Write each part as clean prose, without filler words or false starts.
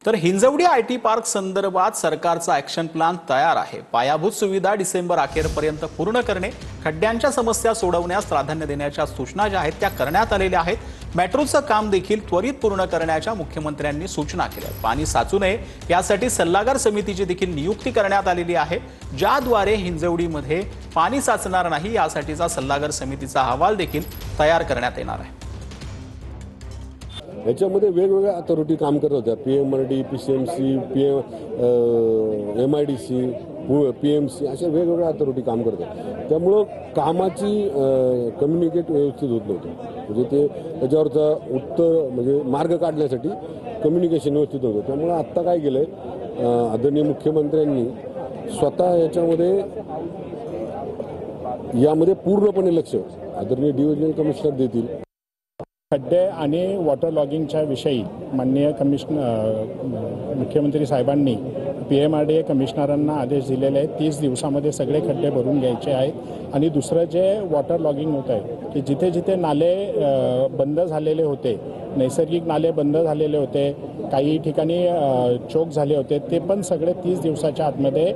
तर Hinjawadi IT park संदर्भात सरकारचा ॲक्शन प्लॅन तयार आहे। पायाभूत सुविधा डिसेंबर अखेरपर्यंत पूर्ण करणे, खड्ड्यांच्या समस्या सोडवण्यास प्राधान्य देण्याच्या सूचना ज्या आहेत त्या करण्यात आलेल्या आहेत। मेट्रोचं काम देखील त्वरित पूर्ण करण्याच्या मुख्यमंत्र्यांनी सूचना केल्या। पाणी साचू नये यासाठी सल्लागार समितीची देखील नियुक्ती करण्यात आलेली आहे, ज्याद्वारे हिंजवडीमध्ये पाणी साचणार नाही यासाठीचा सल्लागार समितीचा अहवाल देखील तयार करण्यात येणार आहे। याच्यामध्ये वेगवेगळ्या अथॉरिटी काम करत होत्या, PMRD, PCMC, MIDC, PMC अशा वेगवेगळ्या अथॉरिटी काम करत होत्या। त्यामुळं कामाची कम्युनिकेट व्यवस्थित होत नव्हतं, म्हणजे ते त्याच्यावरचा उत्तर म्हणजे मार्ग काढण्यासाठी कम्युनिकेशन व्यवस्थित होतं। त्यामुळं आत्ता काय केलं आहे, आदरणीय मुख्यमंत्र्यांनी स्वतः यामध्ये पूर्णपणे लक्ष आदरणीय डिव्हिजनल कमिशनर देतील। खड्डे आणि वॉटर लॉगिंगच्या विषयी माननीय मुख्यमंत्री साहेबांनी PMRD कमिशनरांना आदेश दिलेले आहेत। 30 दिवसामध्ये सगळे खड्डे भरून घ्यायचे आहेत। आणि दुसरं जे वॉटर लॉगिंग होत आहे की जिथे जिथे नाले बंद झालेले होते, नैसर्गिक नाले बंद झालेले होते, काही ठिकाणी चोक झाले होते, ते पण सगळे 30 दिवसाच्या आतमध्ये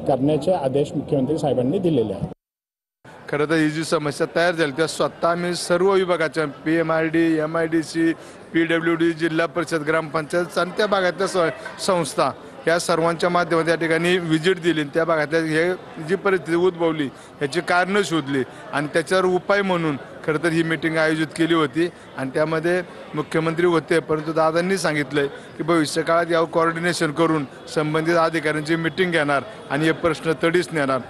करण्याचे आदेश मुख्यमंत्री साहेबांनी दिलेले आहेत। खरं तर ही जी समस्या तयार झाली त्या स्वतः आम्ही सर्व विभागाच्या PMRD, MIDC, PWD, जिल्हा परिषद, ग्रामपंचायत आणि त्या भागातल्या संस्था या सर्वांच्या माध्यमातून या ठिकाणी व्हिजिट दिली। त्या भागातल्या हे जी परिस्थिती उद्भवली याची कारणं शोधली आणि त्याच्यावर उपाय म्हणून खरं तर ही मीटिंग आयोजित केली होती। आणि त्यामध्ये मुख्यमंत्री होते, परंतु दादांनी सांगितलं की भविष्यकाळात यावर कोऑर्डिनेशन करून संबंधित अधिकाऱ्यांची मीटिंग घेणार आणि हे प्रश्न तडीस नेणार।